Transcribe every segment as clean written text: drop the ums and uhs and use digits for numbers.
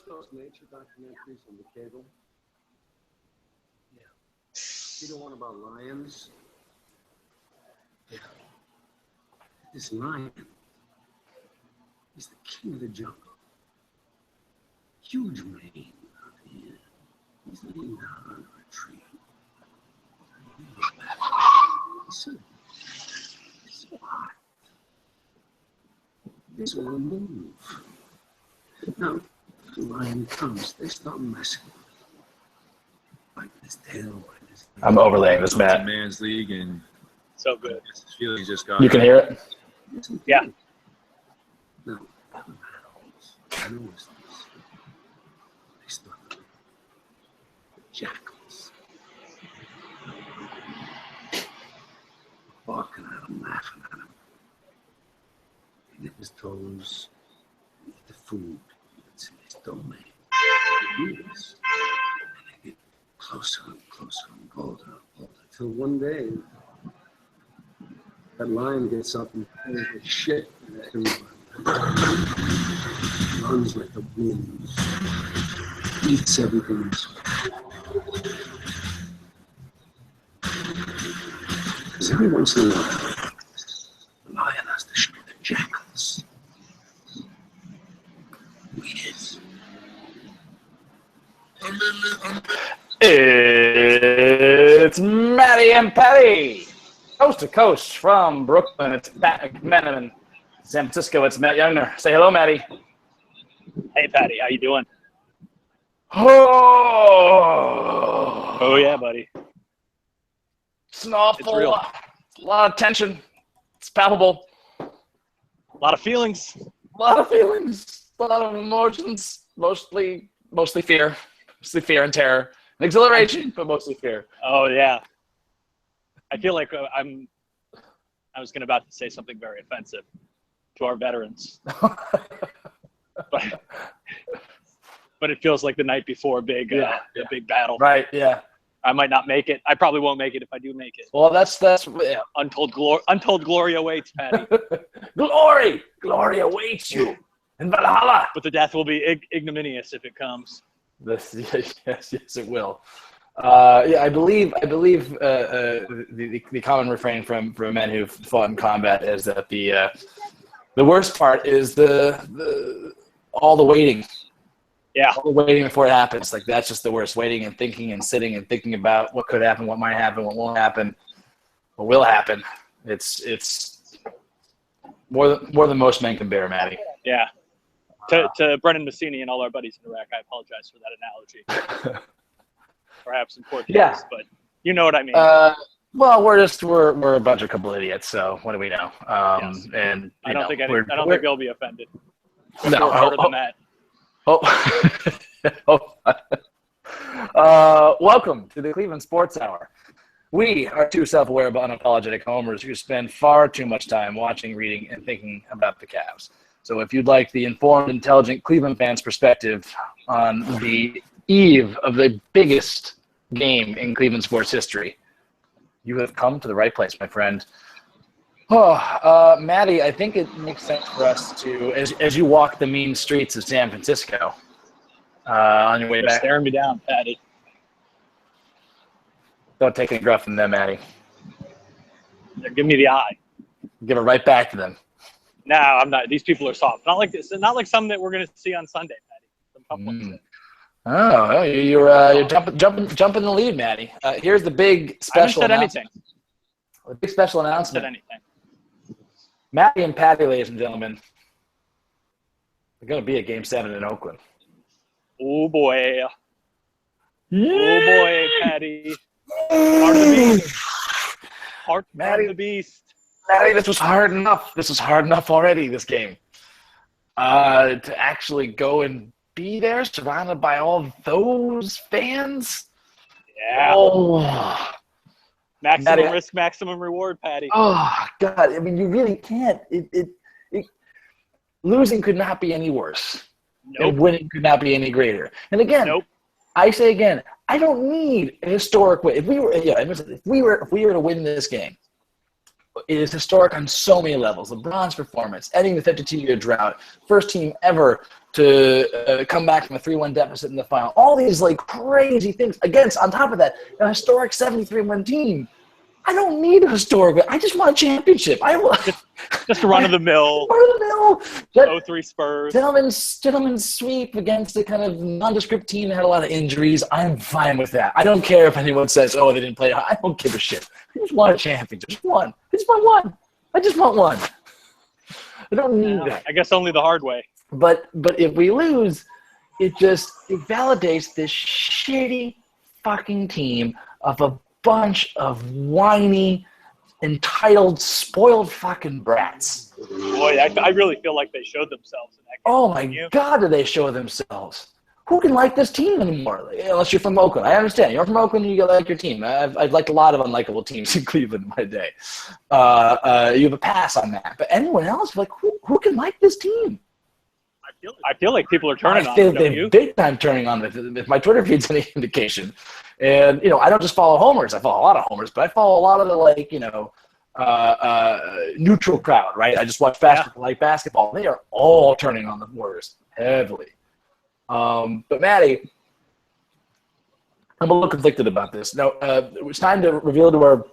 those nature documentaries on the cable? Yeah. See the one about lions? Yeah. This lion, he's the king of the jungle. Huge mane out here. He's laying down under a tree. It's so hot. This will move. Now, the lion comes, they start messing with it. Like this tail, like this. I'm overlaying this, Matt. Man's league, and So good. Feeling just got. You can hear it? Yeah. No, animals. They start jackals. Barking at him, laughing at him. They nip his toes, eat the food. It's in his domain. They do this. And they get closer and closer and bolder and bolder. Till one day, that lion gets up and pulls the shit at everybody. Runs like the wind. Eats everything. Because every once in a while, the lion has to show the jackals who he is. It's Matty and Patty, coast to coast from Brooklyn. It's Pat McMenamin. San Francisco, it's Matt Youngner. Say hello, Matty. Hey, Patty, how you doing? Oh yeah, buddy. It's an awful, It's real. a lot of tension. It's palpable. A lot of feelings. A lot of feelings, a lot of emotions, mostly fear. Mostly fear and terror. And exhilaration, but mostly fear. Oh, yeah. I feel like I was about to say something very offensive to our veterans. but it feels like the night before a big battle. Right, yeah. I might not make it. I probably won't make it if I do make it. Well, that's yeah. Untold glory awaits, Patty. Glory awaits you in Valhalla. But the death will be ignominious if it comes. Yes, it will. I believe the common refrain from men who've fought in combat is that the worst part is all the waiting. Yeah. All the waiting before it happens. Like, that's just the worst. Waiting and thinking and sitting and thinking about what could happen, what might happen, what won't happen, what will happen. It's more than most men can bear, Matty. Yeah. To Brennan Massini and all our buddies in Iraq, I apologize for that analogy. Perhaps in poor taste, but you know what I mean. Well, we're a bunch of couple idiots, so what do we know? Yes. And I don't think they'll be offended. No, harder than that. Welcome to the Cleveland Sports Hour. We are two self-aware but unapologetic homers who spend far too much time watching, reading, and thinking about the Cavs. So if you'd like the informed, intelligent Cleveland fans' perspective on the eve of the biggest game in Cleveland sports history, you have come to the right place, my friend. Matty, I think it makes sense for us to, as you walk the mean streets of San Francisco, on your way They're back. staring me down, Patty. Don't take any gruff from them, Matty. They're giving me the eye. Give it right back to them. No, I'm not. These people are soft. Not like this. Not like some that we're going to see on Sunday, Patty. Some tough ones. Oh, you're jumping the lead, Matty. Here's the big special announcement. The big special announcement. I haven't said anything. Matty and Patty, ladies and gentlemen, they're going to be at Game 7 in Oakland. Oh, boy. Oh, boy, Patty. Heart of the beast. Heart of the beast. Matty, this was hard enough. This was hard enough already, this game. To actually go and be there, surrounded by all those fans. Yeah. Oh. Maximum risk, maximum reward, Patty. Oh, God. I mean, you really can't. Losing could not be any worse. Nope. And winning could not be any greater. And again, I say again, I don't need a historic win. If we were to win this game, it is historic on so many levels. LeBron's performance, ending the 52-year drought, first team ever to come back from a 3-1 deficit in the final. All these like crazy things. Against, on top of that, a historic 73-win team. I don't need a historic. I just want a championship. I want just a run of the mill. 03 Spurs. Gentlemen's sweep against a kind of nondescript team that had a lot of injuries. I'm fine with that. I don't care if anyone says, "Oh, they didn't play." I don't give a shit. I just want a champion. Just one. I just want one. I just want one. I don't need that. I guess only the hard way. But if we lose, it validates this shitty fucking team of a bunch of whiny, entitled, spoiled fucking brats. Boy, I really feel like they showed themselves in that game. Oh my God, do they show themselves? Who can like this team anymore? Unless you're from Oakland. I understand. You're from Oakland, you like your team. I've liked a lot of unlikable teams in Cleveland in my day. You have a pass on that. But anyone else, like, who can like this team? I feel like people are turning on them. They're big time turning on them. If my Twitter feed's any indication. And, I don't just follow homers. I follow a lot of homers, but I follow a lot of the, neutral crowd, right? I just watch basketball. They are all turning on the Warriors heavily. But, Matty, I'm a little conflicted about this. Now, it's time to reveal to our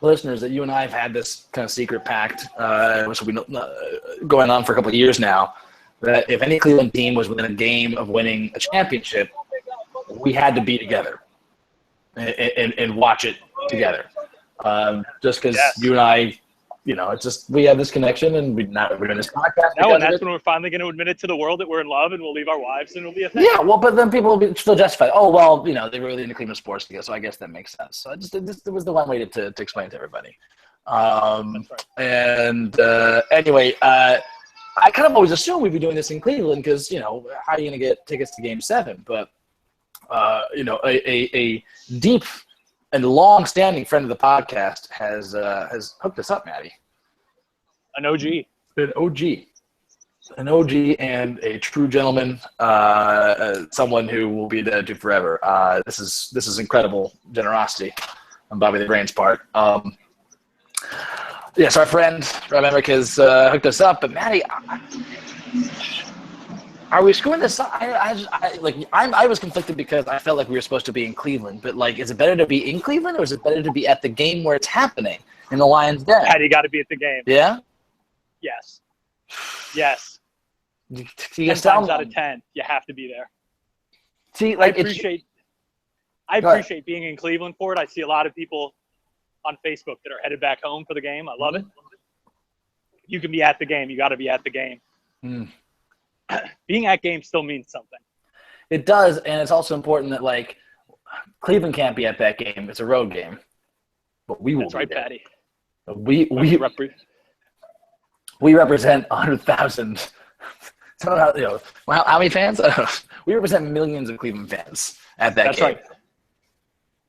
listeners that you and I have had this kind of secret pact, which will be going on for a couple of years now, that if any Cleveland team was within a game of winning a championship, we had to be together and watch it together. Just because you and I, it's just we have this connection and we're doing this podcast. No, and that's when we're finally going to admit it to the world that we're in love and we'll leave our wives and it'll be a thing. Yeah, well, but then people will be still justified. Oh, well, they were really into Cleveland sports together, so I guess that makes sense. So it was the one way to explain to everybody. That's right. And anyway, I kind of always assumed we'd be doing this in Cleveland because, how are you going to get tickets to Game 7? But, a deep and long-standing friend of the podcast has hooked us up, Matty. An OG. An OG and a true gentleman, someone who will be there to forever. This is incredible generosity on Bobby the Brain's part. Yes, our friend Rob Emmerich has hooked us up, but Matty, are we screwing this up? I was conflicted because I felt like we were supposed to be in Cleveland, but is it better to be in Cleveland or is it better to be at the game where it's happening in the Lions' Den? Patty, got to be at the game. Yeah. Yes. 10 times out of 10, you have to be there. See, I appreciate being in Cleveland for it. I see a lot of people on Facebook that are headed back home for the game. I love it. You can be at the game. You got to be at the game. Being at game still means something. It does, and it's also important that Cleveland can't be at that game. It's a road game, but we will. That's right, Patty. We represent 100,000. How many fans? I don't know. We represent millions of Cleveland fans at that game. That's right.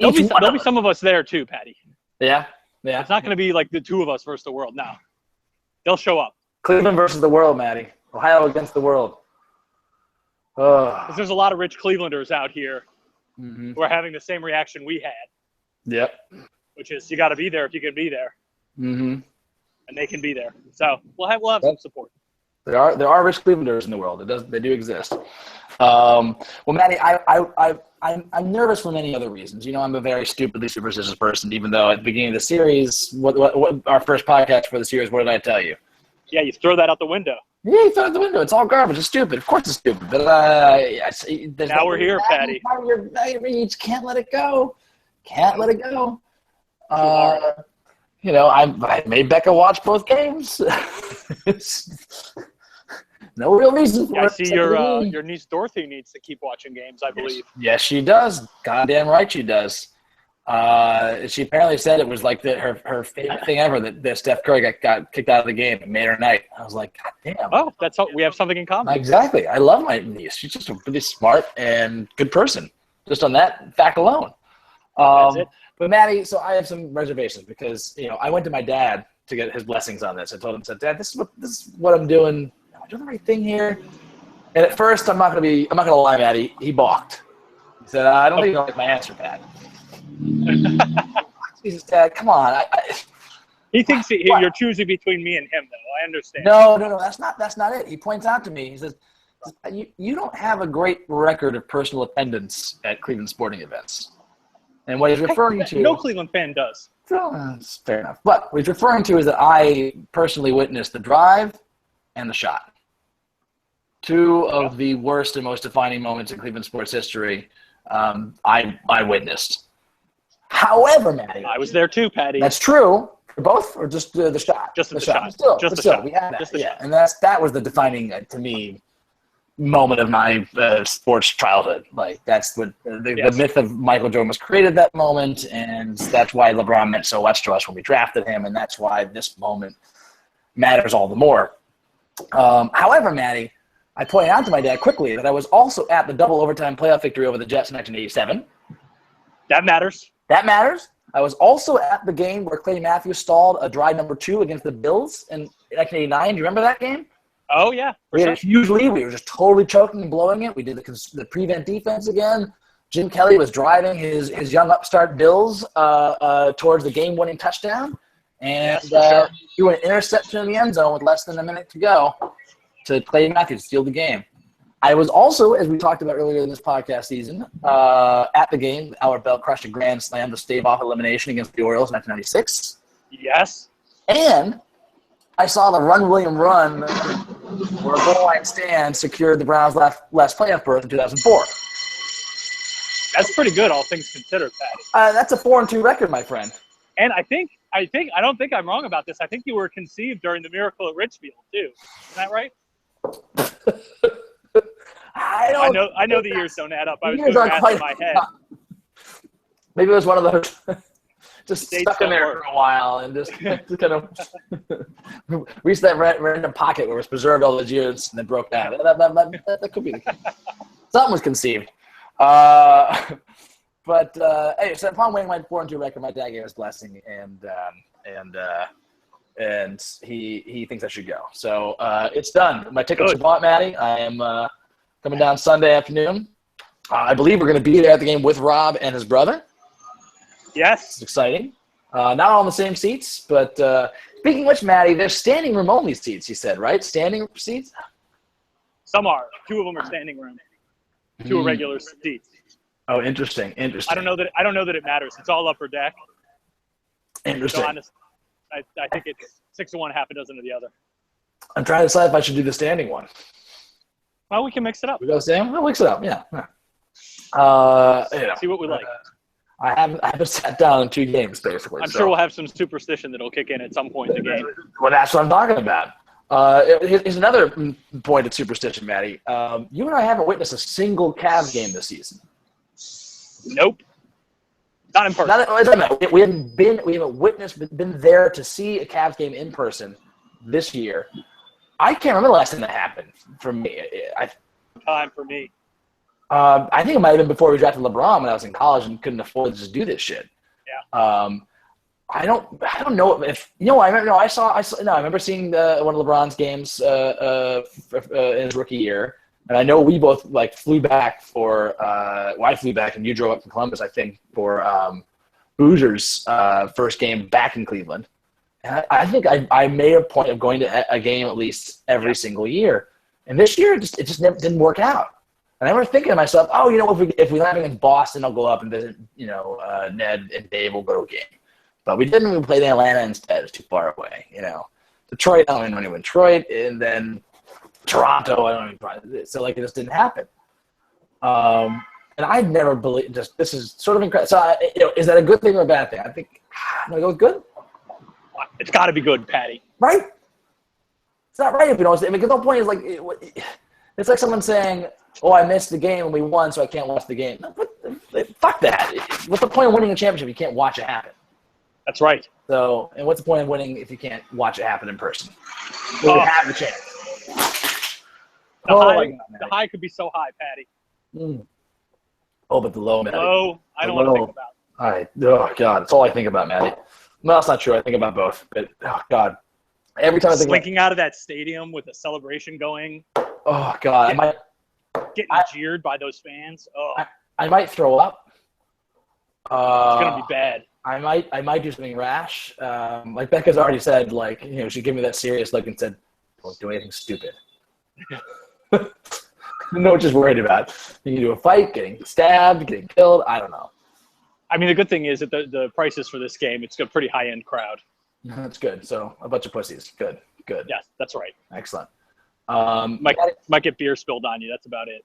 There'll be some of us there too, Patty. Yeah. It's not going to be like the two of us versus the world. No, they'll show up. Cleveland versus the world, Matty. Ohio against the world. Because there's a lot of rich Clevelanders out here who are having the same reaction we had. Yep. Which is you got to be there if you can be there. And they can be there. So we'll have some support. There are rich Clevelanders in the world. They do exist. Well, Matty, I'm nervous for many other reasons. I'm a very stupidly superstitious person. Even though at the beginning of the series, what our first podcast for the series, what did I tell you? Yeah, you throw that out the window. Yeah, you throw it out the window. It's all garbage. It's stupid. Of course, it's stupid. But now we're here, Patty. You just can't let it go. I made Becca watch both games. No real reason for it. I see your niece Dorothy needs to keep watching games, I believe. Yes, she does. Goddamn right she does. She apparently said it was her favorite thing ever that Steph Curry got kicked out of the game and made her night. I was like, God damn. Oh, that's how we have something in common. Exactly. I love my niece. She's just a really smart and good person, just on that fact alone. That's it. But Matty, so I have some reservations because I went to my dad to get his blessings on this. I told him, Dad, this is what I'm doing. Am I doing the right thing here? And at first, I'm not gonna lie, Matty. He balked. He said, I don't think you like my answer, Dad. Jesus, Dad, come on. He thinks you're choosing between me and him, though. I understand. No. That's not it. He points out to me. He says, "You don't have a great record of personal attendance at Cleveland sporting events." And what he's referring to, no Cleveland fan does. That's fair enough. But what he's referring to is that I personally witnessed the drive and the shot. Two of the worst and most defining moments in Cleveland sports history. I witnessed. However, Matty, I was there too, Patty. That's true. For both, or just the shot? Just the shot. shot. Still, we had that. Just the shot. And that was the defining, to me, moment of my sports childhood. Like, that's what the myth of Michael Jordan was created that moment, and that's why LeBron meant so much to us when we drafted him, and that's why this moment matters all the more. However, Matty, I pointed out to my dad quickly that I was also at the double overtime playoff victory over the Jets in 1987. That matters. That matters. I was also at the game where Clay Matthews stalled a drive number 2 against the Bills in 1989. Do you remember that game? Oh, yeah. We had a huge lead. We were just totally choking and blowing it. We did the prevent defense again. Jim Kelly was driving his young upstart Bills towards the game-winning touchdown. And threw an interception in the end zone with less than a minute to go to Clay Matthews to steal the game. I was also, as we talked about earlier in this podcast season, at the game. Albert Bell crushed a grand slam to stave off elimination against the Orioles in 1996. Yes. And I saw the Run William Run where a goal line stand secured the Browns' last playoff berth in 2004. That's pretty good, all things considered, Patty. That's a 4-2 record, my friend. And I don't think I'm wrong about this. I think you were conceived during the Miracle at Richfield too. Isn't that right? I know the years don't add up. I was doing math in my head. Maybe it was one of those just Dates stuck in there work. for a while and just kind of reached that random pocket where it was preserved all those years and then broke out. That could be the case. Something was conceived. But anyway, so upon winning my 4-2 record, my dad gave us blessing, and he thinks I should go. So it's done. My tickets are bought, Matty. I am coming down Sunday afternoon. I believe we're going to be there at the game with Rob and his brother. Yes. It's exciting. Not all in the same seats, but speaking of which, Matty, there's standing room only seats, you said, right? Standing seats? Some are. 2 of them are standing room. 2 are regular seats. Oh, interesting. I don't know that it matters. It's all upper deck. Interesting. So honestly, I think it's 6 to 1, half a dozen of the other. I'm trying to decide if I should do the standing one. Well, we can mix it up. We go standing? We'll mix it up, yeah. See what we like. I haven't sat down in 2 games, basically. I'm sure we'll have some superstition that'll kick in at some point in the game. Well, that's what I'm talking about. Here's another point of superstition, Matty. You and I haven't witnessed a single Cavs game this season. Nope. Not in person. We haven't been there to see a Cavs game in person this year. I can't remember the last time that happened for me. Time for me. I think it might have been before we drafted LeBron when I was in college and couldn't afford to just do this shit. Yeah. I don't know if I remember seeing one of LeBron's games in his rookie year. And I know we both flew back I flew back and you drove up from Columbus, I think, for Boozer's first game back in Cleveland. And I think I made a point of going to a game at least every single year. And this year, it just never didn't work out. And I remember thinking to myself, if we land in Boston, I'll go up and visit, Ned and Dave will go to a game. But we didn't. We played in Atlanta instead. It's too far away, Detroit, I don't even know Detroit, and then Toronto, I don't even. So it just didn't happen. And I never believed. This is sort of incredible. So is that a good thing or a bad thing? I think I'm gonna go with good. It's got to be good, Patty. Right? It's not right if you don't. Because the whole point is it's like someone saying, "Oh, I missed the game and we won, so I can't watch the game." No, fuck that. What's the point of winning a championship if you can't watch it happen? That's right. So, and what's the point of winning if you can't watch it happen in person? Well, we have the chance. The high could be so high, Patty. Oh, but the low, Matty. Low, I don't want to think about. All right. Oh, God. That's all I think about, Matty. No, that's not true. I think about both. But, oh, God. Every time I think Slinking out of that stadium with a celebration going. Oh, God. Getting jeered by those fans. Oh. I might throw up. It's going to be bad. I might do something rash. Like Becca's already said, like, you know, she gave me that serious look and said, "Don't do anything stupid." No, just worried about. You can do a fight, getting stabbed, getting killed. I don't know. I mean, the good thing is that the prices for this game, it's a pretty high-end crowd. That's good. So a bunch of pussies. Good. Yes, that's right. Excellent. Might get beer spilled on you. That's about it.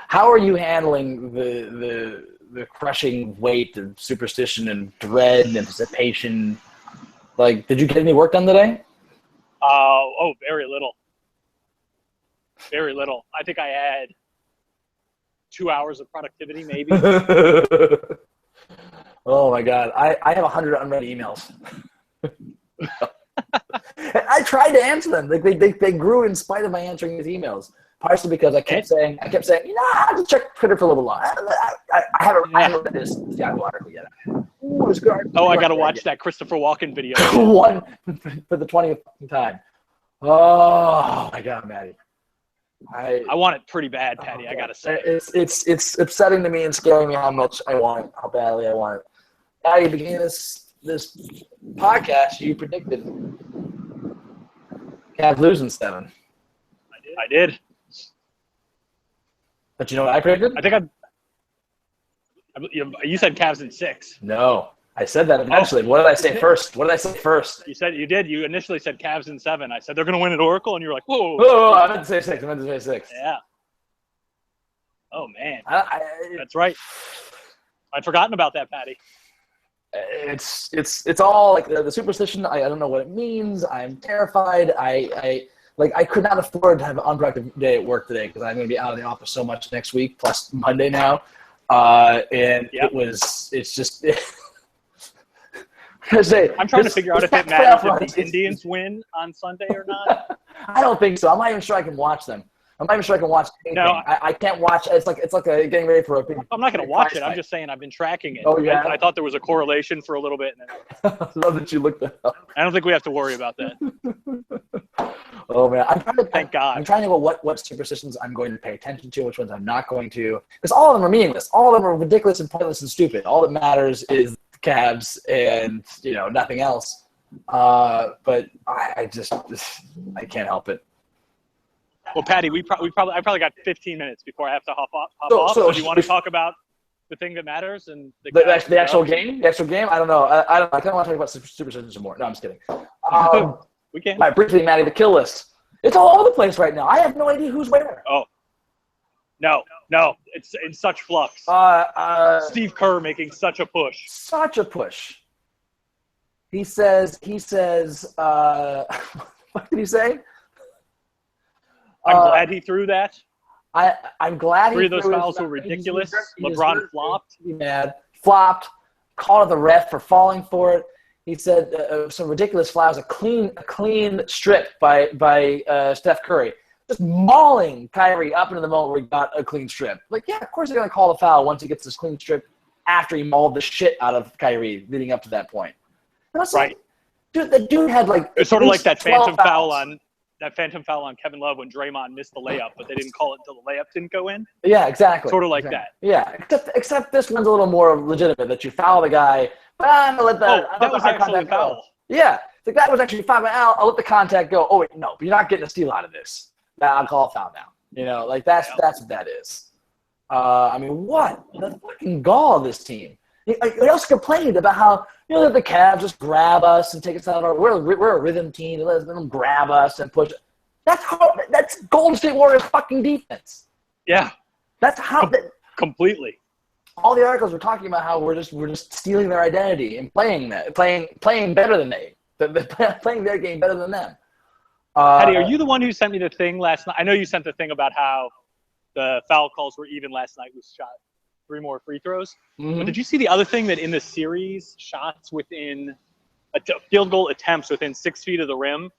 How are you handling the crushing weight of superstition and dread and anticipation? Like, did you get any work done today? Very little. Very little. I think I had 2 hours of productivity, maybe. Oh my God. I have 100 unread emails. I tried to answer them. They grew in spite of my answering these emails. Partially because I kept saying, you know, I have to check Twitter for a little while. I haven't read this Yahoo article yet. Ooh, it's good. I got to watch that Christopher Walken video. One for the 20th time. Oh my God, Matty. I want it pretty bad, Patty. I gotta say, it's upsetting to me and scaring me how much I want it, how badly I want it. Patty, beginning this podcast, you predicted Cavs losing 7. I did. But you know what I predicted? I think you said Cavs in 6. No, I said that eventually. What did I say first? You said you did. You initially said Cavs in 7. I said they're going to win at Oracle, and you're like, whoa. Oh, I meant to say 6. Yeah. Oh man, that's right. I'd forgotten about that, Patty. It's all like the superstition. I don't know what it means. I'm terrified. I could not afford to have an unproductive day at work today because I'm going to be out of the office so much next week, plus Monday now. It's just. I'm trying to figure out if it matters if the Indians win on Sunday or not. I don't think so. I'm not even sure I can watch them. I'm not even sure I can watch anything. No, I can't watch. It's like getting ready for a big. I'm not going to watch it. I'm just saying I've been tracking it. Oh yeah. I thought there was a correlation for a little bit. I love that you looked that up. I don't think we have to worry about that. Oh man, Thank God. I'm trying to know what superstitions I'm going to pay attention to, which ones I'm not going to, because all of them are meaningless. All of them are ridiculous and pointless and stupid. All that matters is the Cavs and nothing else. But I can't help it. Well, Patty, I probably got 15 minutes before I have to hop off. So do you want to talk about the thing that matters and the actual game? The actual game? I don't know. I don't know. I kind of want to talk about superstitions more. No, I'm just kidding. We can. Right, briefly, Matty, the kill list. It's all over the place right now. I have no idea who's where. Oh. No. It's in such flux. Steve Kerr making such a push. Such a push. He says, what did he say? I'm glad he threw that. I'm glad 3 of those fouls were ridiculous. LeBron flopped. Mad. Flopped. Called the ref for falling for it. He said some ridiculous fouls. A clean strip by Steph Curry, just mauling Kyrie up into the moment where he got a clean strip. Like, yeah, of course they're gonna call the foul once he gets this clean strip after he mauled the shit out of Kyrie leading up to that point. Right. Like, dude, the dude had it's sort of like that phantom foul on Kevin Love when Draymond missed the layup, but they didn't call it until the layup didn't go in. Yeah, exactly. Sort of like that. Yeah, except this one's a little more legitimate, that you foul the guy, but I'm going to let that was actually a foul. Go. Yeah, that was actually foul. I'll let the contact go. Oh, wait, no, but you're not getting a steal out of this. I'll call a foul now. That's what that is. I mean, what? The fucking gall of this team. They also complained about how, the Cavs just grab us and take us out. We're a rhythm team. They let them grab us and push. That's Golden State Warriors fucking defense. Yeah. That's how. Completely. All the articles were talking about how we're just stealing their identity and playing better than playing their game better than them. Patty, are you the one who sent me the thing last night? I know you sent the thing about how the foul calls were even last night with shot 3 more free throws. Mm-hmm. But did you see the other thing that in the series, shots within field goal attempts within 6 feet of the rim?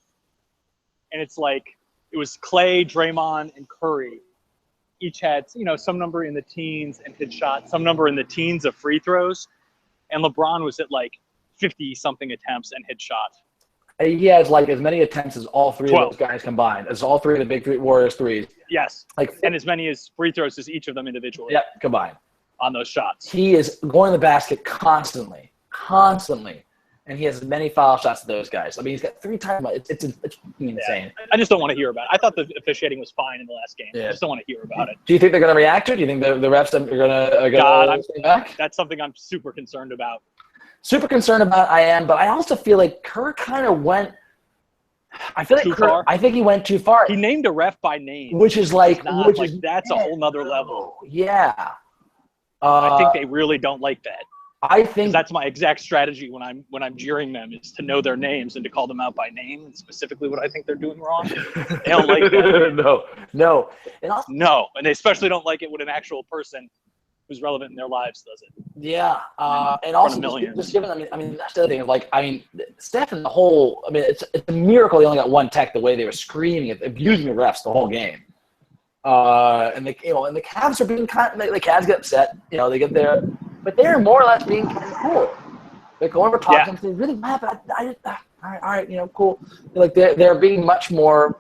And it's like it was Clay, Draymond, and Curry. Each had, some number in the teens and hit shots, some number in the teens of free throws. And LeBron was at 50-something attempts and hit shots. He has as many attempts as all 3 of those guys combined. As all 3 of the big Warriors threes. Yes. And as many as free throws as each of them individually. Yep, combined. on those shots. He is going to the basket constantly. And he has as many foul shots as those guys. I mean, he's got 3 times. It's insane. Yeah. I just don't want to hear about it. I thought the officiating was fine in the last game. Yeah. I just don't want to hear about it. Do you think they're going to react to it? Do you think the refs are going to stay back? That's something I'm super concerned about. Super concerned about I am, but I also feel like Kerr kind of went – I feel like Kerr – I think he went too far. He named a ref by name. Which is like – that's a whole nother level. Yeah. I think they really don't like that. I think that's my exact strategy when I'm jeering them is to know their names and to call them out by name, and specifically what I think they're doing wrong. They don't like that. No. No, and they especially don't like it when an actual person who's relevant in their lives does it. Yeah, and also just given. I mean, that's the other thing. Like, I mean, Steph and the whole. I mean, it's a miracle they only got 1 tech. The way they were screaming, abusing the refs the whole game. And the Cavs are being kind. The Cavs get upset. They get there. But they're more or less being kind of cool. They're going over talking. They really mad, but all right, cool. Like they're being much more,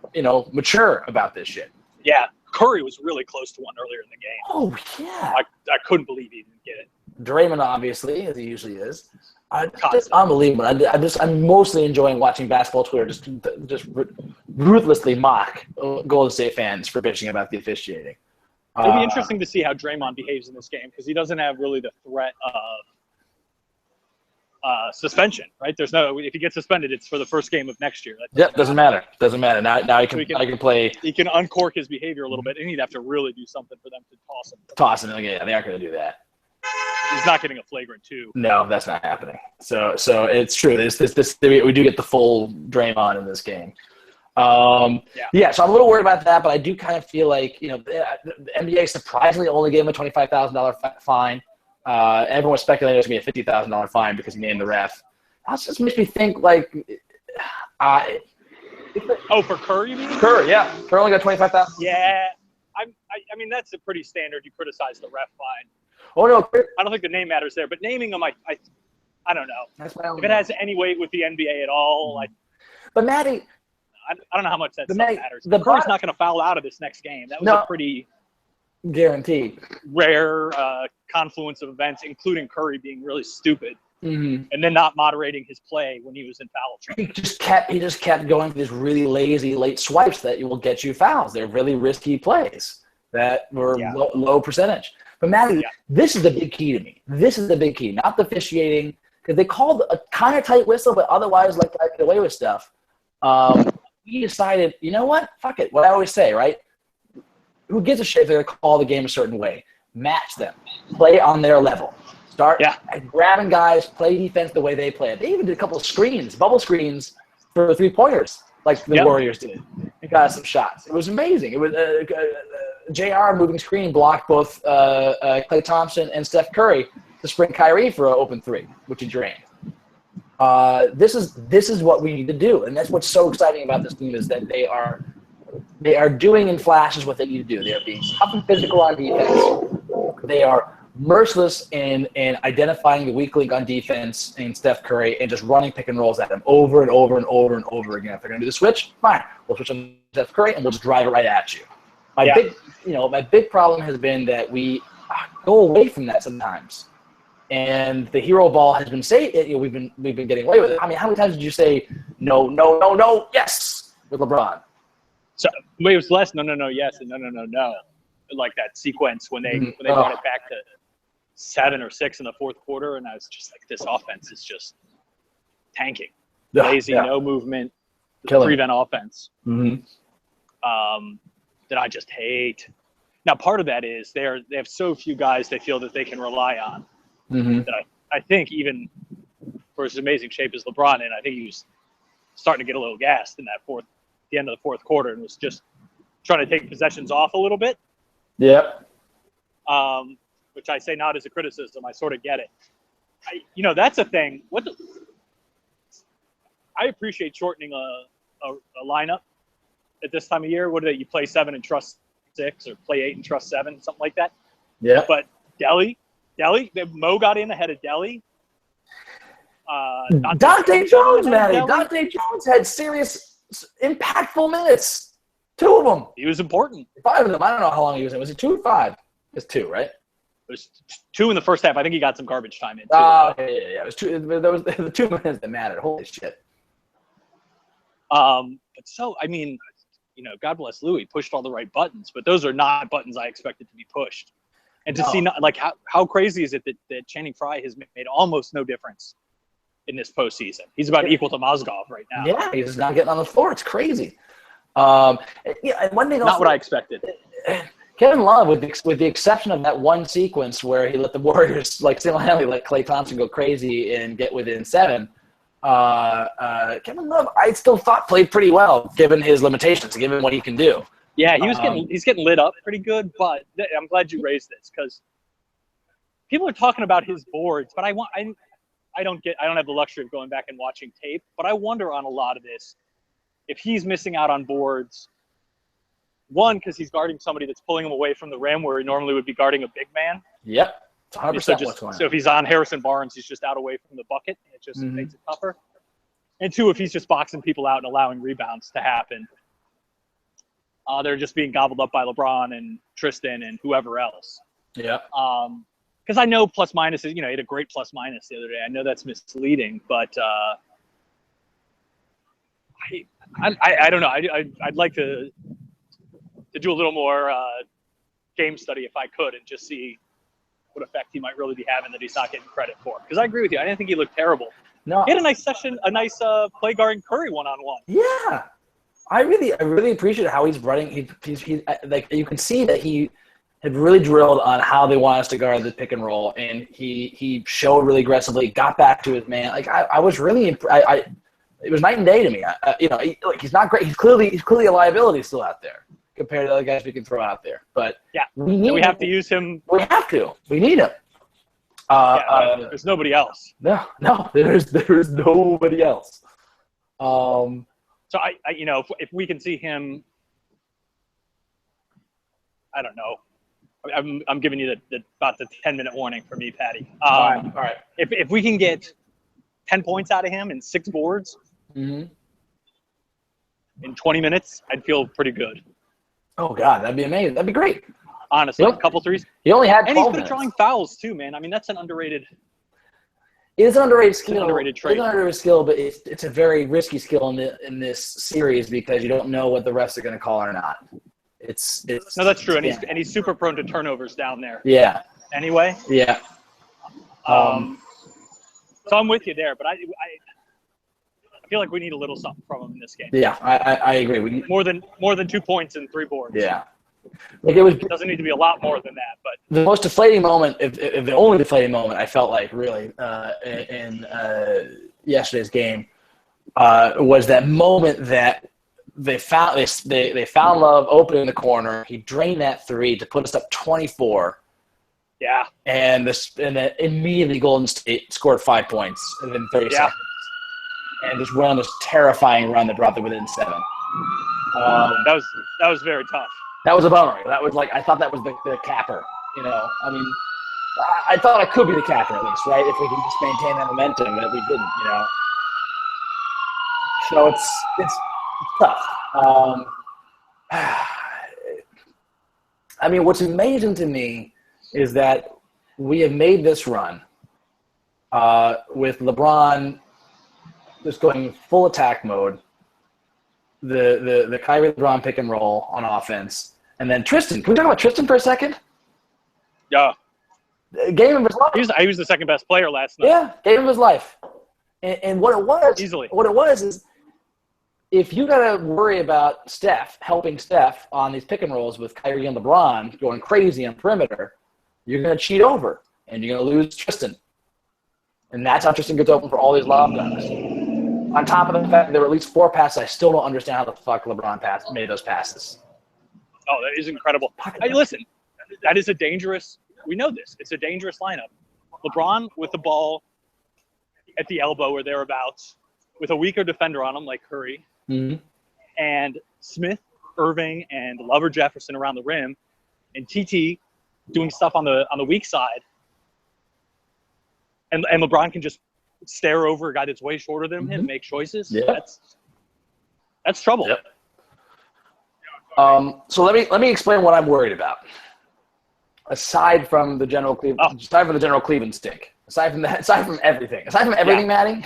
mature about this shit. Yeah, Curry was really close to one earlier in the game. Oh yeah. I couldn't believe he didn't get it. Draymond, obviously, as he usually is. Just unbelievable. I'm mostly enjoying watching basketball Twitter just ruthlessly mock Golden State fans for bitching about the officiating. It'll be interesting to see how Draymond behaves in this game because he doesn't have really the threat of suspension, right? There's no – if he gets suspended, it's for the first game of next year. Doesn't matter. Now he can play – he can uncork his behavior a little bit, and he'd have to really do something for them to toss him. Yeah, they aren't going to do that. He's not getting a flagrant 2. No, that's not happening. So it's true. We do get the full Draymond in this game. So I'm a little worried about that, but I do kind of feel like, the NBA surprisingly only gave him a $25,000 fine. Everyone was speculating it was going to be a $50,000 fine because he named the ref. That just makes me think like, for Kerr, you mean? Kerr, yeah. Kerr only got $25,000. Yeah. I mean, that's a pretty standard. You criticize the ref fine. Oh, no. I don't think the name matters there, but naming them, I don't know. That's my own if it has any weight with the NBA at all, But Matty, I don't know how much that stuff matters. Curry's not going to foul out of this next game. That was a pretty guaranteed rare confluence of events, including Curry being really stupid and then not moderating his play when he was in foul trouble. He just kept going for these really lazy late swipes that will get you fouls. They're really risky plays that were low percentage. But Matty, this is the big key to me. This is the big key, not the officiating, because they called a kind of tight whistle, but otherwise like I get away with stuff. He decided, you know what? Fuck it. What I always say, right? Who gives a shit if they're going to call the game a certain way? Match them. Play on their level. Start grabbing guys, play defense the way they play it. They even did a couple of screens, bubble screens for 3-pointers like the Warriors did. And got us some shots. It was amazing. It was JR moving screen blocked both Klay Thompson and Steph Curry to sprint Kyrie for an open 3, which he drained. This is what we need to do, and that's what's so exciting about this team is that they are doing in flashes what they need to do. They are being tough and physical on defense. They are merciless in identifying the weak link on defense in Steph Curry and just running pick and rolls at him over and over and over and over again. If they're going to do the switch, fine, we'll switch on Steph Curry and we'll just drive it right at you. My big problem has been that we go away from that sometimes. And the hero ball has been we've been getting away with it. I mean, how many times did you say no, yes with LeBron? So it was less no, yes, and no. Like that sequence when they brought it back to 7 or 6 in the fourth quarter, and I was just like, this offense is just tanking, lazy, no movement, prevent offense. That I just hate. Now, part of that is they have so few guys they feel that they can rely on. That I think even for as amazing shape as LeBron, and I think he was starting to get a little gassed in the end of the fourth quarter, and was just trying to take possessions off a little bit. Yep. Which I say not as a criticism. I sort of get it. That's a thing. I appreciate shortening a lineup at this time of year. What you play 7 and trust 6, or play 8 and trust 7, something like that. Yeah. But Delly, Mo got in ahead of Delly. Dante Jones, Matty. Dante Jones had serious, impactful minutes. 2 of them. He was important. 5 of them. I don't know how long he was in. Was it 2 or 5? It's 2, right? There's 2 in the first half. I think he got some garbage time in too. Yeah. It was 2. There was the 2 minutes that mattered. Holy shit. But so, I mean, God bless Lou. He pushed all the right buttons, but those are not buttons I expected to be pushed. And to see, like, how crazy is it that Channing Frye has made almost no difference in this postseason? He's about equal to Mozgov right now. Yeah, he's just not getting on the floor. It's crazy. And one thing also, not what I expected. Kevin Love, with the exception of that one sequence where he let the Warriors, like, single-handedly let Klay Thompson go crazy and get within 7, Kevin Love, I still thought played pretty well given his limitations, given what he can do. Yeah, he's getting lit up pretty good, but I'm glad you raised this because people are talking about his boards, but I don't have the luxury of going back and watching tape, but I wonder on a lot of this if he's missing out on boards. One, because he's guarding somebody that's pulling him away from the rim where he normally would be guarding a big man. Yep, it's 100% what's going on. So if he's on Harrison Barnes, he's just out away from the bucket. It just makes it tougher. And 2, if he's just boxing people out and allowing rebounds to happen. They're just being gobbled up by LeBron and Tristan and whoever else. Yeah. Because I know plus minus is, he had a great plus minus the other day. I know that's misleading, but I don't know. I'd like to do a little more game study if I could and just see what effect he might really be having that he's not getting credit for. Because I agree with you. I didn't think he looked terrible. No. He had a nice play guarding Curry one-on-one. Yeah. I really appreciate how he's running. He like, you can see that he had really drilled on how they want us to guard the pick and roll, and he showed really aggressively, got back to his man. Like, I was really it was night and day to me. He's not great. He's clearly a liability still out there compared to other guys we can throw out there. But yeah, we have to use him. We have to. We need him. There's nobody else. No, there's nobody else. So if we can see him, I don't know. I'm giving you about the 10-minute warning for me, Patty. All right. If we can get 10 points out of him and 6 boards in 20 minutes, I'd feel pretty good. Oh God, that'd be amazing. That'd be great. Honestly, a couple threes. He only had 12 and he's good minutes. at drawing fouls too, man. I mean, that's an underrated. It is an underrated skill. It's an underrated trait. It's an underrated skill, but it's a very risky skill in this series because you don't know what the refs are going to call or not. No, that's true, and he's super prone to turnovers down there. Yeah. Anyway. Yeah. So I'm with you there, but I feel like we need a little something from him in this game. Yeah, I agree. More than 2 points and 3 boards. Yeah. Like, it doesn't need to be a lot more than that, but the most deflating moment, if the only deflating moment I felt like really in yesterday's game was that moment that they found Love open in the corner. He drained that 3 to put us up 24. Yeah. And then immediately Golden State scored 5 points within 30 seconds. And just went on this terrifying run that brought them within 7. That was very tough. That was a bummer. That was like, I thought that was the capper. I mean, I thought it could be the capper at least, right? If we can just maintain that momentum, but we didn't, So it's tough. I mean, what's amazing to me is that we have made this run with LeBron just going full attack mode, the Kyrie LeBron pick and roll on offense, and then Tristan. Can we talk about Tristan for a second? Yeah. Game of his life. He was the second best player last night. Yeah, game of his life. And what it was, easily. What it was is, if you got to worry about helping Steph on these pick and rolls with Kyrie and LeBron going crazy on perimeter, you're going to cheat over, and you're going to lose Tristan. And that's how Tristan gets open for all these lob dunks. On top of the fact that there were at least 4 passes, I still don't understand how the fuck LeBron made those passes. Oh, that is incredible. Hey, listen, that is a dangerous – we know this. It's a dangerous lineup. LeBron with the ball at the elbow or thereabouts with a weaker defender on him like Curry, and Smith, Irving, and Love or Jefferson around the rim, and TT doing stuff on the weak side. And LeBron can just stare over a guy that's way shorter than him and make choices. Yeah. That's trouble. Yep. So let me explain what I'm worried about. aside from the general Cleveland stink, aside from everything, Matty.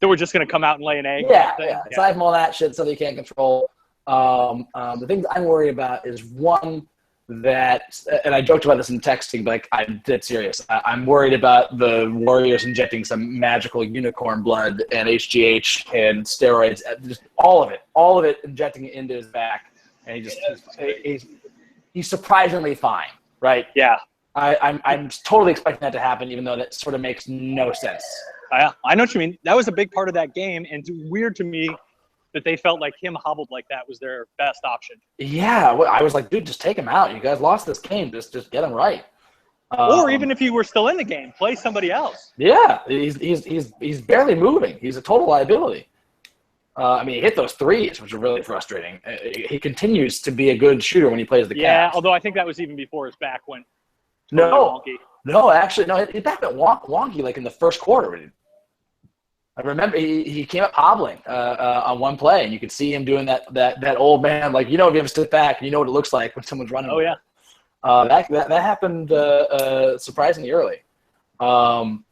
That we're just going to come out and lay an egg. Yeah. Aside from all that shit, stuff you can't control. The things I'm worried about is one that, and I joked about this in texting, but I'm dead serious. I'm worried about the Warriors injecting some magical unicorn blood and HGH and steroids, just all of it, injecting it into his back, and he's surprisingly fine, right? Yeah. I'm totally expecting that to happen, even though that sort of makes no sense. I know what you mean. That was a big part of that game, and it's weird to me that they felt like him hobbled like that was their best option. Yeah, I was like, dude, just take him out. You guys lost this game. Just get him right. Or even if you were still in the game, play somebody else. Yeah, he's barely moving. He's a total liability. He hit those threes, which are really frustrating. He continues to be a good shooter when he plays the Cavs. Yeah, although I think that was even before his back went totally wonky. His back went wonky like in the first quarter. I remember he came up hobbling on one play, and you could see him doing that old man, like, if you ever sit back and you know what it looks like when someone's running. Oh, yeah. That happened surprisingly early. I'm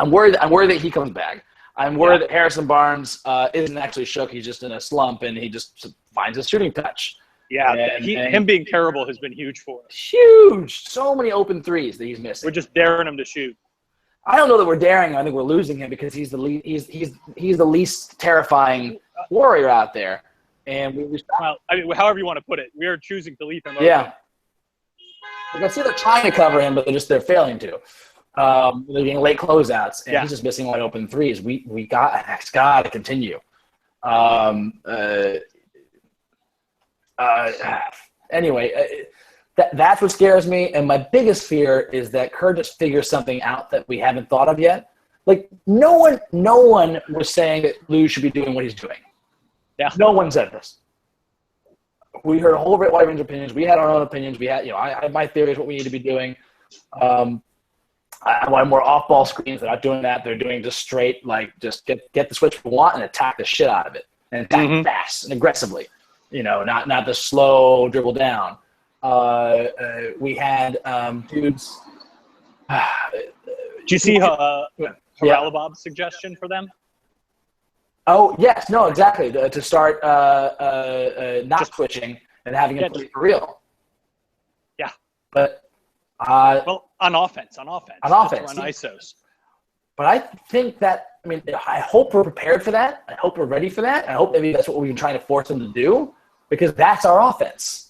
worried that he comes back. I'm worried that Harrison Barnes isn't actually shook. He's just in a slump, and he just finds his shooting touch. Yeah, him being terrible has been huge for us. Huge. So many open threes that he's missing. We're just daring him to shoot. I don't know that we're daring him. I think we're losing him because he's the least terrifying Warrior out there. And however you want to put it, we are choosing to leave him open. Yeah. I can see they're trying to cover him, but they're failing to. They're getting late closeouts, and he's just missing wide open threes. It's got to continue. Anyway, that's what scares me, and my biggest fear is that Kerr just figures something out that we haven't thought of yet. Like, no one was saying that Lou should be doing what he's doing. Yeah. No one said this. We heard a whole wide range of opinions. We had our own opinions. We had, I had my theories what we need to be doing. I want more off-ball screens. They're not doing that. They're doing just straight, just get the switch we want and attack the shit out of it, and attack fast and aggressively. Not the slow dribble down. We had dudes. Do you see Haralabob's suggestion for them? Oh yes, no, exactly. To start not switching and having him play for real. Yeah, but on offense, run ISOs. But I think that I hope we're prepared for that. I hope we're ready for that. I hope maybe that's what we've been trying to force them to do, because that's our offense.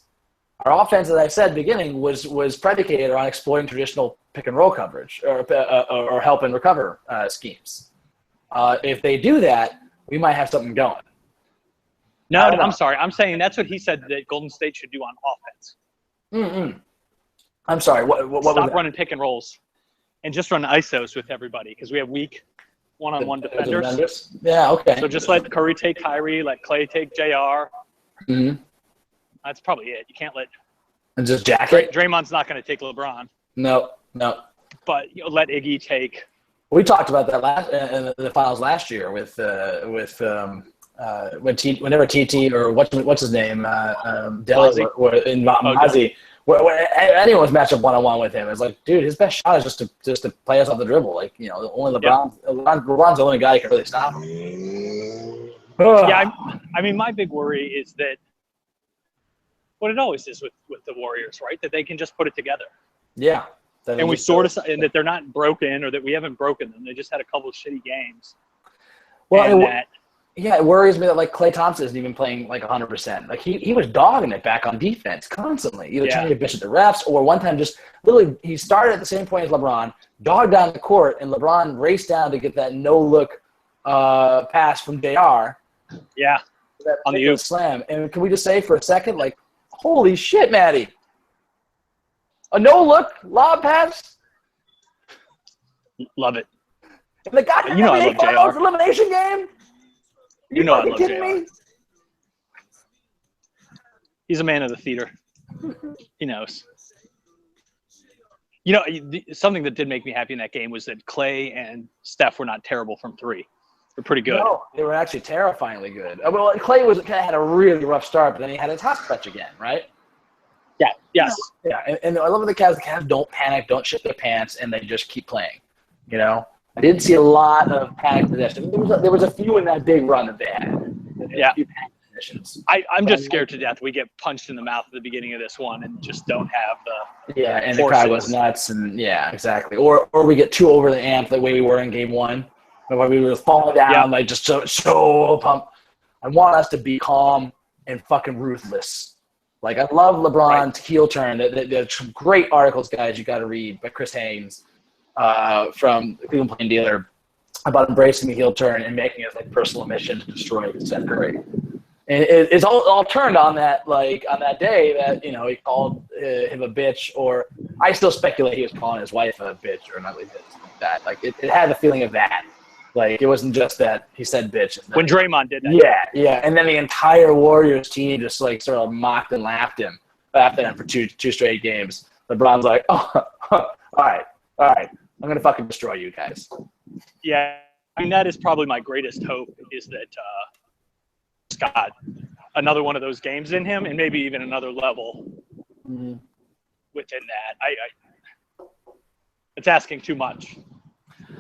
Our offense, as I said at the beginning, was predicated on exploiting traditional pick and roll coverage or help and recover schemes. If they do that, we might have something going. No, I'm sorry. I'm saying that's what he said that Golden State should do on offense. I'm sorry. What Stop running pick and rolls and just run ISOs with everybody, because we have weak one-on-one defenders. Yeah, okay. So just let Curry take Kyrie, let Clay take JR. That's probably it. You can't let – and just jacket? Draymond's not going to take LeBron. No. But let Iggy take – we talked about that in the finals last year with whenever TT or what's his name, Deli or in Mozzie, where anyone's matched up one-on-one with him. It's like, dude, his best shot is just to play us off the dribble. Only LeBron's the only guy who can really stop him. Yeah, my big worry is that what it always is with the Warriors, right? That they can just put it together. Yeah. And and that they're not broken, or that we haven't broken them. They just had a couple of shitty games. Well, it worries me that Klay Thompson isn't even playing 100%. He was dogging it back on defense constantly, either trying to bitch at the refs or one time just literally he started at the same point as LeBron, dogged down the court, and LeBron raced down to get that no-look pass from JR. Yeah, on the oop slam. And can we just say for a second, holy shit, Matty. A no-look lob pass? Love it. And the guy I love JR. Elimination game? I love kidding JR. Me? He's a man of the theater. He knows. Something that did make me happy in that game was that Clay and Steph were not terrible from three. They're pretty good. No, they were actually terrifyingly good. Well, Clay had a really rough start, but then he had his hot stretch again, right? Yeah. Yes. Yeah, and I love the Cavs don't panic, don't shit their pants, and they just keep playing. You know, I didn't see a lot of panic possessions. There was a few in that big run that they had. Yeah. A few panic possessions. I'm just scared to death we get punched in the mouth at the beginning of this one and just don't have the and the crowd goes nuts, and exactly. Or we get too over the amp the way we were in game one, where we were falling down, like just so pumped. I want us to be calm and fucking ruthless. Like, I love LeBron's heel turn. There's some great articles, guys, you got to read by Chris Haynes from the Cleveland Plain Dealer about embracing the heel turn and making it like personal mission to destroy Steph Curry. And it's all turned on that, like, on that day that, you know, he called him a bitch, or I still speculate he was calling his wife a bitch or an ugly bitch like that. Like, it had the feeling of that. Like, it wasn't just that he said bitch. When Draymond did that. Yeah. And then the entire Warriors team just, like, sort of mocked and laughed him for two straight games. LeBron's like, all right. I'm going to fucking destroy you guys. Yeah. I mean, that is probably my greatest hope, is that Scott, another one of those games in him, and maybe even another level within that. I it's asking too much.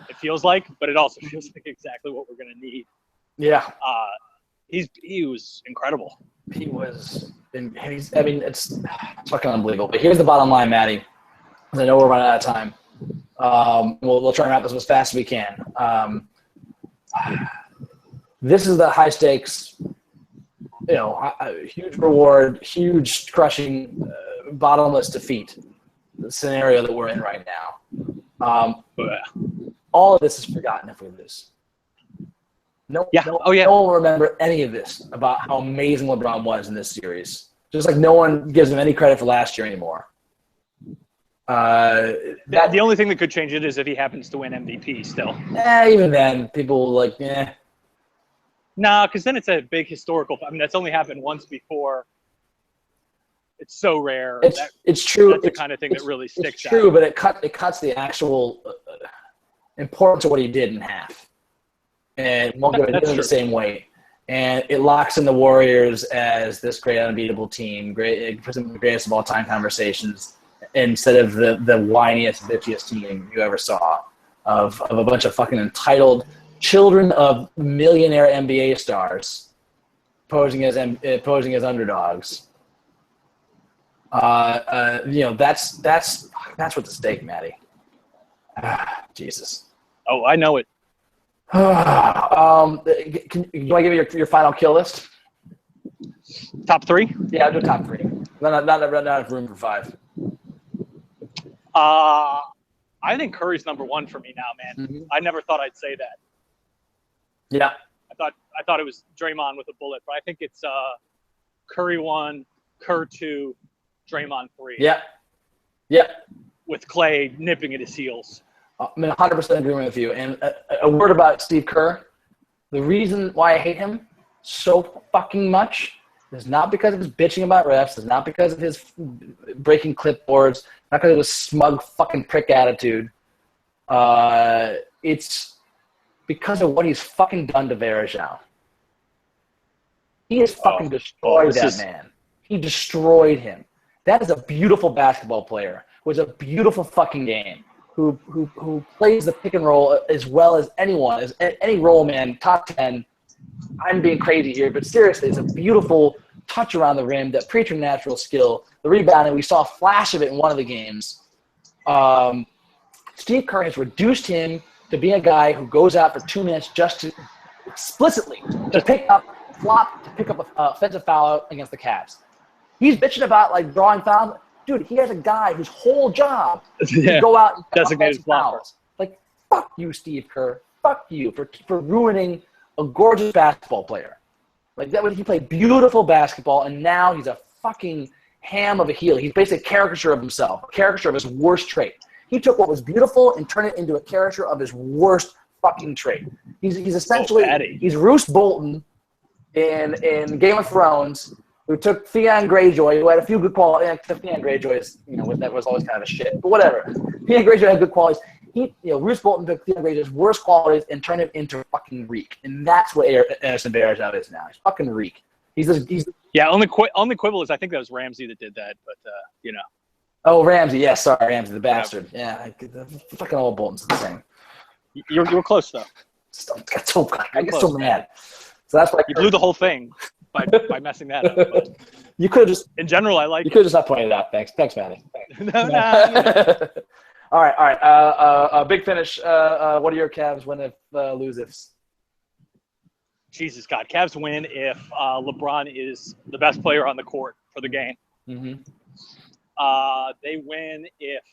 It feels like, but it also feels like exactly what we're going to need. Yeah. He was incredible. He was. It's fucking unbelievable. But here's the bottom line, Matty. I know we're running out of time. We'll try and wrap this as fast as we can. This is the high stakes, huge reward, huge crushing, bottomless defeat scenario that we're in right now. All of this is forgotten if we lose. No one will remember any of this about how amazing LeBron was in this series. Just like no one gives him any credit for last year anymore. The only thing that could change it is if he happens to win MVP still. Even then, people will Nah, because then it's a big historical. I mean, that's only happened once before. It's so rare. It's true. That's the kind of thing that really sticks out. It's true, but it cuts the actual importance of what he did in half. And won't give it the same weight. And it locks in the Warriors as this great unbeatable team. It puts them in the greatest of all time conversations instead of the whiniest, bitchiest team you ever saw of a bunch of fucking entitled children of millionaire NBA stars posing as underdogs. That's what's at stake, Matty. Jesus. Oh, I know it. Do I give you your final kill list? Top three? Yeah, I'll do top three. Not enough room for five. I think Curry's number one for me now, man. Mm-hmm. I never thought I'd say that. Yeah. I thought it was Draymond with a bullet, but I think it's Curry 1, Kerr 2, Draymond 3. Yeah. Yeah. With Clay nipping at his heels. I'm in 100% agreement with you. And a word about Steve Kerr. The reason why I hate him so fucking much is not because of his bitching about refs. It's not because of his breaking clipboards. Not because of his smug fucking prick attitude. It's because of what he's fucking done to Varejao. He has fucking destroyed that man. He destroyed him. That is a beautiful basketball player. It was a beautiful fucking game. Who plays the pick and roll as well as anyone, as any role man, top 10. I'm being crazy here, but seriously, it's a beautiful touch around the rim, that preternatural skill, the rebounding. We saw a flash of it in one of the games. Steve Kerr has reduced him to being a guy who goes out for 2 minutes just to explicitly to pick up an offensive foul against the Cavs. He's bitching about like drawing fouls. Dude, he has a guy whose whole job is to go out and designated fouls. Like, fuck you, Steve Kerr. Fuck you for ruining a gorgeous basketball player. Like, that was, he played beautiful basketball, and now he's a fucking ham of a heel. He's basically a caricature of himself, a caricature of his worst trait. He took what was beautiful and turned it into a caricature of his worst fucking trait. He's essentially he's Roose Bolton in Game of Thrones, who took Theon Greyjoy, who had a few good qualities. Theon Greyjoy is, that was always kind of a shit, but whatever. Theon Greyjoy had good qualities. Roose Bolton took Theon Greyjoy's worst qualities and turned him into fucking reek, and that's what Anderson Varejao is now. He's fucking reek. He's Yeah, only quibble is I think that was Ramsey that did that, but you know. Oh, Ramsey. Yeah, sorry, Ramsey, the bastard. Yeah, the fucking all Bolton's the same. You were close though. I get so mad. So that's why you blew the whole thing by messing that up. But you could have just. In general, I like. You could have just not pointed it out. Thanks, Matty. No. All right. Big finish. What are your Cavs win if lose ifs? Jesus God, Cavs win if LeBron is the best player on the court for the game. Mm-hmm. They win if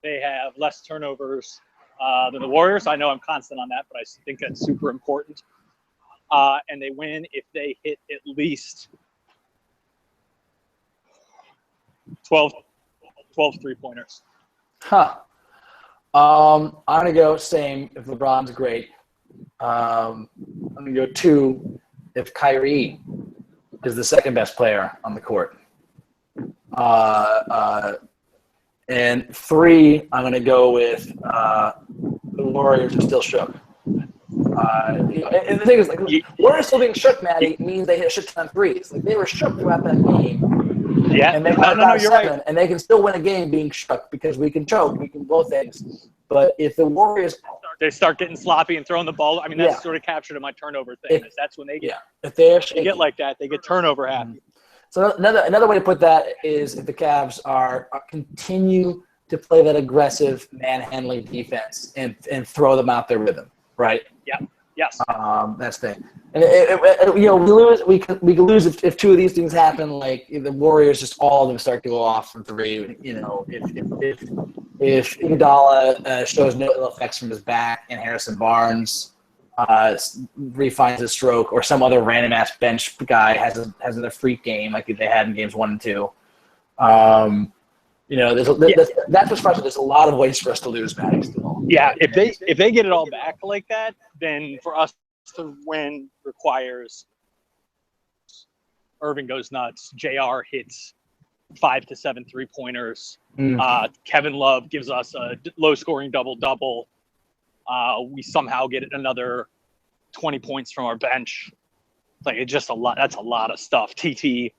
they have less turnovers than the Warriors. I know I'm constant on that, but I think that's super important. And they win if they hit at least 12 3-pointers. Huh. I'm going to go same if LeBron's great. I'm going to go 2 if Kyrie is the second best player on the court. And 3, I'm going to go with the Warriors are still shook. And the thing is, like, Warriors still being shook, Matty, means they hit a shit ton of threes. Like, they were shook throughout that game. Yeah. And they you're right. And they can still win a game being shook because we can choke, we can blow things. But if the Warriors start getting sloppy and throwing the ball, I mean, that's sort of captured in my turnover thing. That's when they get if they get like that, they get turnover happy. So another way to put that is if the Cavs are continue to play that aggressive manhandling defense and throw them out their rhythm, right? Yeah. Yes. That's the thing. And we could lose if 2 of these things happen. Like the Warriors, just all of them start to go off from 3. You know, if Iguodala shows no ill effects from his back and Harrison Barnes refines his stroke, or some other random ass bench guy has a freak game like they had in games 1 and 2. That's what's frustrating. There's a lot of ways for us to lose, Matty. Still. Yeah, if they get it all back like that, then for us to win requires Irving goes nuts. JR hits 5 to 7 3-pointers. Kevin Love gives us a low-scoring double-double. We somehow get another 20 points from our bench. Like it's just a lot. That's a lot of stuff. TT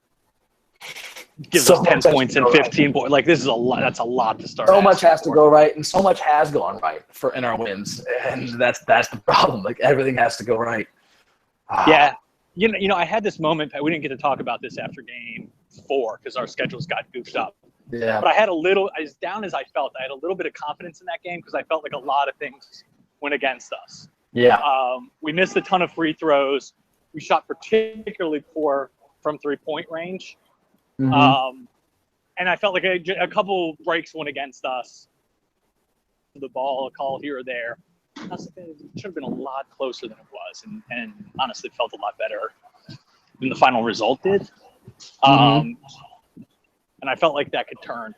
gives us 10 points and 15 points. Like this is a lot. That's a lot to start. So much has to go right, and so much has gone right in our wins, and that's the problem. Like everything has to go right. Yeah, you know, I had this moment. We didn't get to talk about this after game 4 because our schedules got goofed up. Yeah. But I had as down as I felt, I had a little bit of confidence in that game because I felt like a lot of things went against us. Yeah. We missed a ton of free throws. We shot particularly poor from 3-point range. Mm-hmm. And I felt like a couple breaks went against us. The ball, a call here or there. I was like, it should have been a lot closer than it was, and honestly felt a lot better than the final result did. And I felt like that could turn.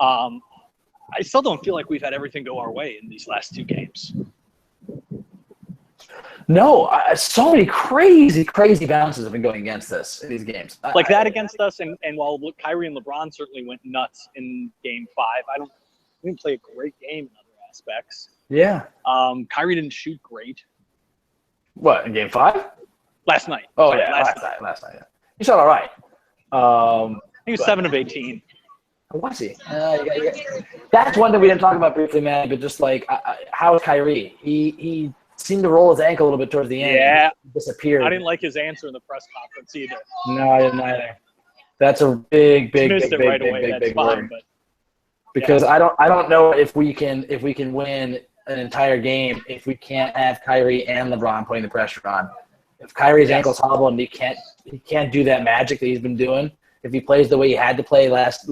I still don't feel like we've had everything go our way in these last 2 games. No, so many crazy bounces have been going against us in these games. Like that against us, and while Kyrie and LeBron certainly went nuts in Game 5, we didn't play a great game in other aspects. Yeah. Kyrie didn't shoot great. What, in Game 5? Last night. Oh, sorry, yeah, last night. Yeah. He shot all right. He was 7 of 18. Was he? That's one thing we didn't talk about briefly, man. But just like, how is Kyrie? He seemed to roll his ankle a little bit towards the end. Yeah. Disappeared. I didn't like his answer in the press conference either. No, I didn't either. That's a big fine, word. But, because I don't know if we can win an entire game if we can't have Kyrie and LeBron putting the pressure on. If Kyrie's ankle's hobbled and he can't do that magic that he's been doing, if he plays the way he had to play last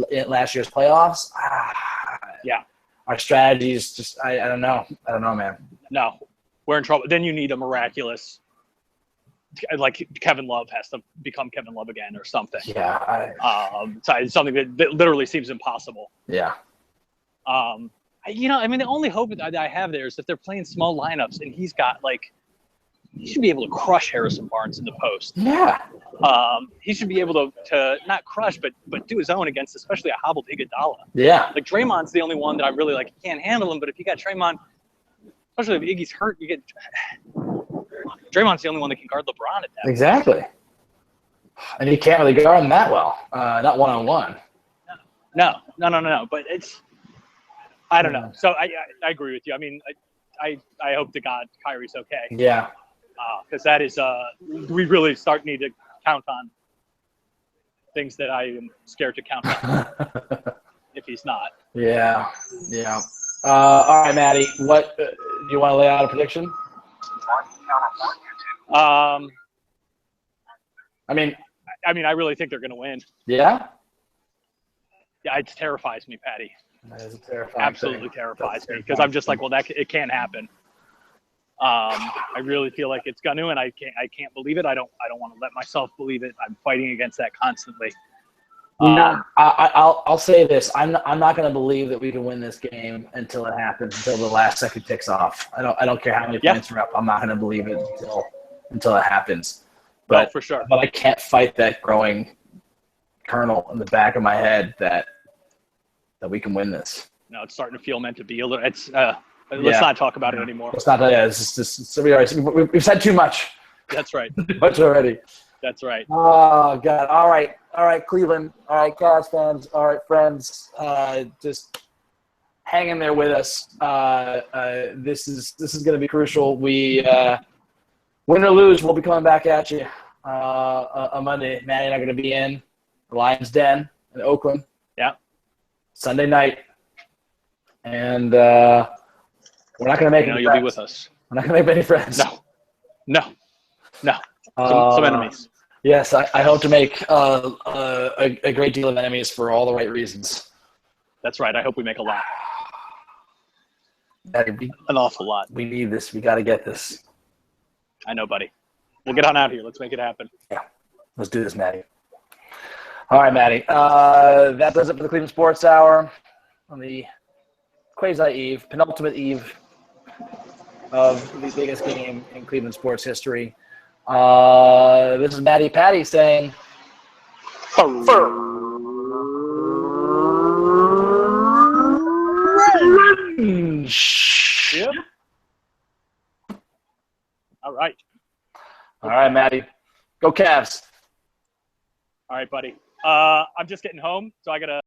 year's playoffs, our strategies just I don't know, man. No, we're in trouble. Then you need a miraculous, like Kevin Love has to become Kevin Love again or something. Yeah. Something that literally seems impossible. Yeah. The only hope that I have there is if they're playing small lineups and he's got he should be able to crush Harrison Barnes in the post. Yeah. He should be able to not crush, but do his own against especially a hobbled Iguodala. Yeah. Like Draymond's the only one that I really like. You can't handle him, but if you got Draymond, especially if Iggy's hurt, you get Draymond's the only one that can guard LeBron at that. Exactly. And he can't really guard him that well. Not one-on-one. No. But I don't know. So I agree with you. I mean, I hope to God Kyrie's okay. Yeah. Because that is we really need to count on things that I am scared to count on if he's not. Yeah. All right, Matty. What do you want to lay out a prediction? I mean, I really think they're going to win. Yeah. Yeah, it terrifies me, Patty. That is a terrifying Absolutely thing. terrifies me because I'm just like, well, it can't happen. I really feel like it's going to, and I can't believe it. I don't want to let myself believe it. I'm fighting against that constantly. I'll say this. I'm not going to believe that we can win this game until it happens, until the last second ticks off. I don't care how many points are up. I'm not going to believe it until it happens. But for sure. But I can't fight that growing kernel in the back of my head that we can win this. No, it's starting to feel meant to be. Let's not talk about it anymore. It's not. Yeah, it's just we've said too much. That's right. Too much already. That's right. Oh God! All right, Cleveland. All right, Cavs fans. All right, friends. Just hang in there with us. This is going to be crucial. We win or lose, we'll be coming back at you on Monday. Matty and I are going to be in the Lions Den in Oakland. Yeah. Sunday night, and we're not going to make any you'll friends. be with us. We're not going to make any friends. No. Some enemies. Yes, I hope to make a great deal of enemies for all the right reasons. That's right. I hope we make a lot. An awful lot. We need this. We got to get this. I know, buddy. We'll get on out here. Let's make it happen. Yeah. Let's do this, Matty. All right, Matty. That does it for the Cleveland Sports Hour on the quasi-eve, penultimate eve of the biggest game in Cleveland sports history. This is Matty Patty saying, Yep. All right. All right, Matty. Go Cavs. All right, buddy. I'm just getting home, so I got to